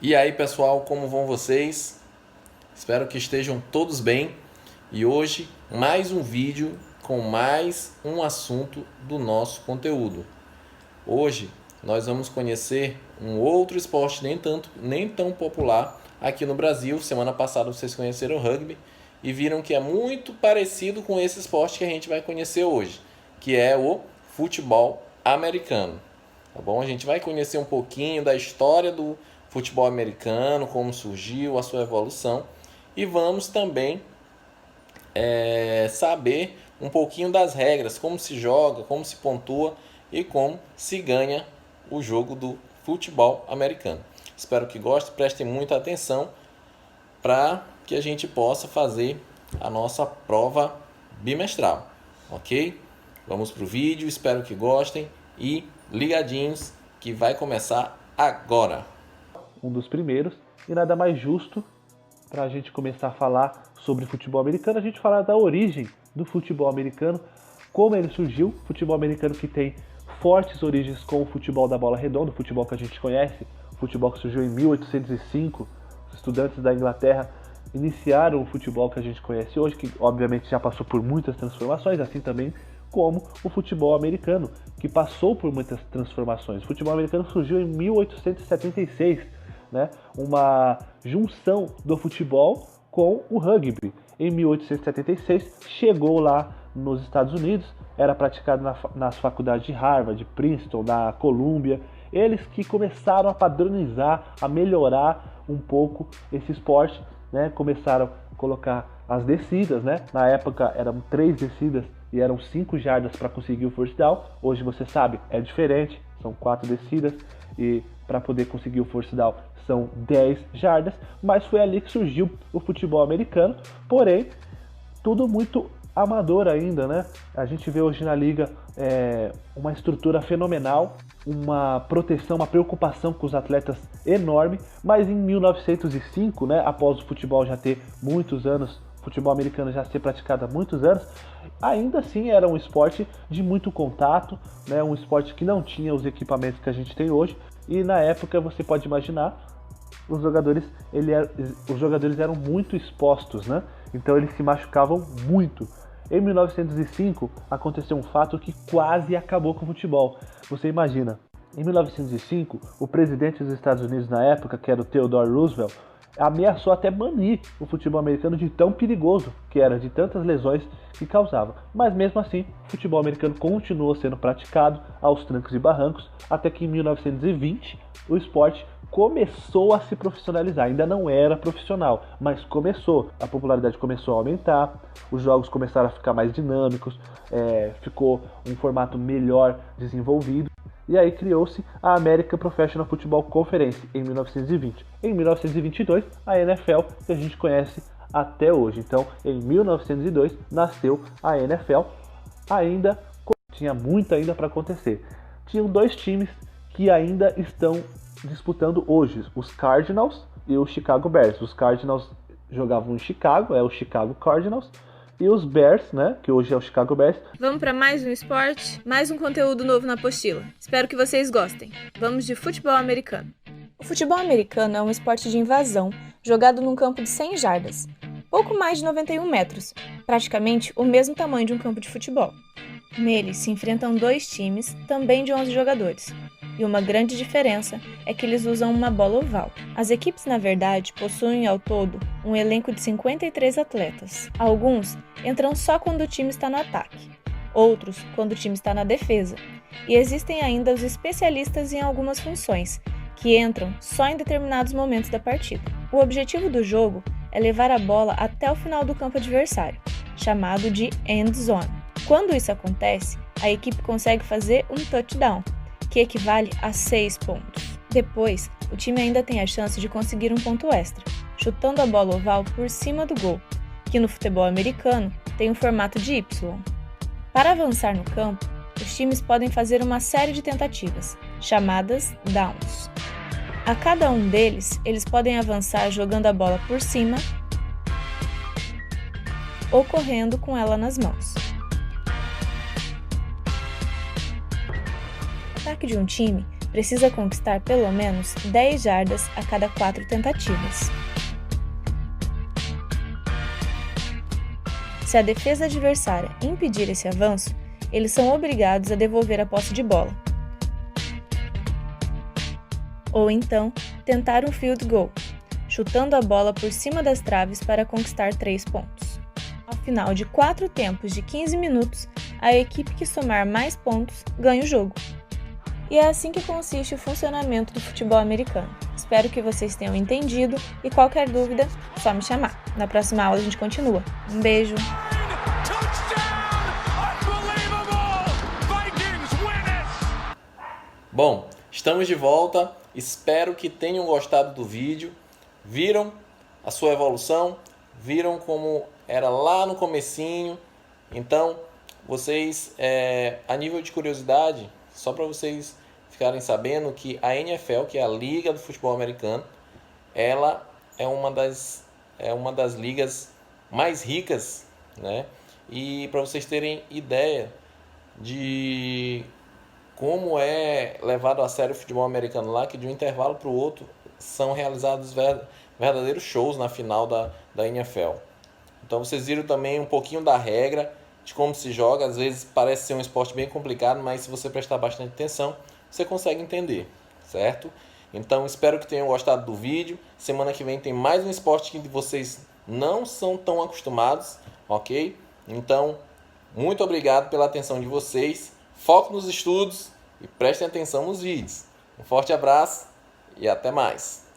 E aí, pessoal, como vão vocês? Espero que estejam todos bem. E hoje, mais um vídeo com mais um assunto do nosso conteúdo. Hoje, nós vamos conhecer um outro esporte nem tão popular aqui no Brasil. Semana passada vocês conheceram o rugby e viram que é muito parecido com esse esporte que a gente vai conhecer hoje, que é o futebol americano. Tá bom? A gente vai conhecer um pouquinho da história do futebol americano, como surgiu, a sua evolução, e vamos também saber um pouquinho das regras, como se joga, como se pontua e como se ganha o jogo do futebol americano. Espero que gostem, prestem muita atenção para que a gente possa fazer a nossa prova bimestral, ok? Vamos para o vídeo, espero que gostem e ligadinhos que vai começar agora. Um dos primeiros, e nada mais justo para a gente começar a falar sobre futebol americano, a gente falar da origem do futebol americano, como ele surgiu, futebol americano que tem fortes origens com o futebol da bola redonda, o futebol que a gente conhece, o futebol que surgiu em 1805, os estudantes da Inglaterra iniciaram o futebol que a gente conhece hoje, que obviamente já passou por muitas transformações, assim também como o futebol americano, que passou por muitas transformações. O futebol americano surgiu em 1876, né? Uma junção do futebol com o rugby. Em 1876, chegou lá nos Estados Unidos, era praticado nas faculdades de Harvard, de Princeton, da Columbia. Eles que começaram a padronizar, a melhorar um pouco esse esporte, né? Começaram a colocar as descidas, né? Na época eram 3 descidas e eram 5 jardas para conseguir o first down. Hoje você sabe, é diferente, são 4 descidas e para poder conseguir o first down são 10 jardas, mas foi ali que surgiu o futebol americano, porém, tudo muito amador ainda, né? A gente vê hoje na liga uma estrutura fenomenal, uma proteção, uma preocupação com os atletas enorme, mas em 1905, né, após o futebol já ter muitos anos, o futebol americano já ser praticado há muitos anos, ainda assim era um esporte de muito contato, né, um esporte que não tinha os equipamentos que a gente tem hoje, e na época você pode imaginar, os jogadores eram muito expostos, né? Então eles se machucavam muito. Em 1905 aconteceu um fato que quase acabou com o futebol. Você imagina, em 1905 o presidente dos Estados Unidos na época, que era o Theodore Roosevelt, ameaçou até banir o futebol americano de tão perigoso que era, de tantas lesões que causava. Mas mesmo assim, o futebol americano continuou sendo praticado aos trancos e barrancos, até que em 1920 o esporte começou a se profissionalizar. Ainda não era profissional, mas começou. A popularidade começou a aumentar, os jogos começaram a ficar mais dinâmicos, ficou um formato melhor desenvolvido. E aí criou-se a American Professional Football Conference em 1920. Em 1922, a NFL, que a gente conhece até hoje. Então, em 1902, nasceu a NFL. Ainda tinha muito ainda para acontecer. Tinham 2 times que ainda estão disputando hoje, os Cardinals e o Chicago Bears. Os Cardinals jogavam em Chicago, é o Chicago Cardinals, e os Bears, né, que hoje é o Chicago Bears. Vamos para mais um esporte, mais um conteúdo novo na apostila. Espero que vocês gostem. Vamos de futebol americano. O futebol americano é um esporte de invasão, jogado num campo de 100 jardas, pouco mais de 91 metros, praticamente o mesmo tamanho de um campo de futebol. Nele se enfrentam 2 times, também de 11 jogadores. E uma grande diferença é que eles usam uma bola oval. As equipes, na verdade, possuem ao todo um elenco de 53 atletas. Alguns entram só quando o time está no ataque, outros quando o time está na defesa. E existem ainda os especialistas em algumas funções, que entram só em determinados momentos da partida. O objetivo do jogo é levar a bola até o final do campo adversário, chamado de end zone. Quando isso acontece, a equipe consegue fazer um touchdown, que equivale a 6 pontos. Depois, o time ainda tem a chance de conseguir um ponto extra, chutando a bola oval por cima do gol, que no futebol americano tem o formato de Y. Para avançar no campo, os times podem fazer uma série de tentativas, chamadas downs. A cada um deles, eles podem avançar jogando a bola por cima ou correndo com ela nas mãos. O ataque de um time precisa conquistar pelo menos 10 jardas a cada 4 tentativas. Se a defesa adversária impedir esse avanço, eles são obrigados a devolver a posse de bola. Ou então, tentar um field goal, chutando a bola por cima das traves para conquistar 3 pontos. Ao final de 4 tempos de 15 minutos, a equipe que somar mais pontos ganha o jogo. E é assim que consiste o funcionamento do futebol americano. Espero que vocês tenham entendido e qualquer dúvida, só me chamar. Na próxima aula a gente continua. Um beijo! Bom, estamos de volta. Espero que tenham gostado do vídeo. Viram a sua evolução? Viram como era lá no comecinho? Então, vocês, a nível de curiosidade, só para vocês ficarem sabendo que a NFL, que é a Liga do Futebol Americano, ela é uma das ligas mais ricas, né? E para vocês terem ideia de como é levado a sério o futebol americano lá, que de um intervalo para o outro são realizados verdadeiros shows na final da NFL. Então vocês viram também um pouquinho da regra, de como se joga. Às vezes parece ser um esporte bem complicado, mas se você prestar bastante atenção, você consegue entender, certo? Então espero que tenham gostado do vídeo. Semana que vem tem mais um esporte que vocês não são tão acostumados, ok? Então, muito obrigado pela atenção de vocês. Foco nos estudos e prestem atenção nos vídeos. Um forte abraço e até mais!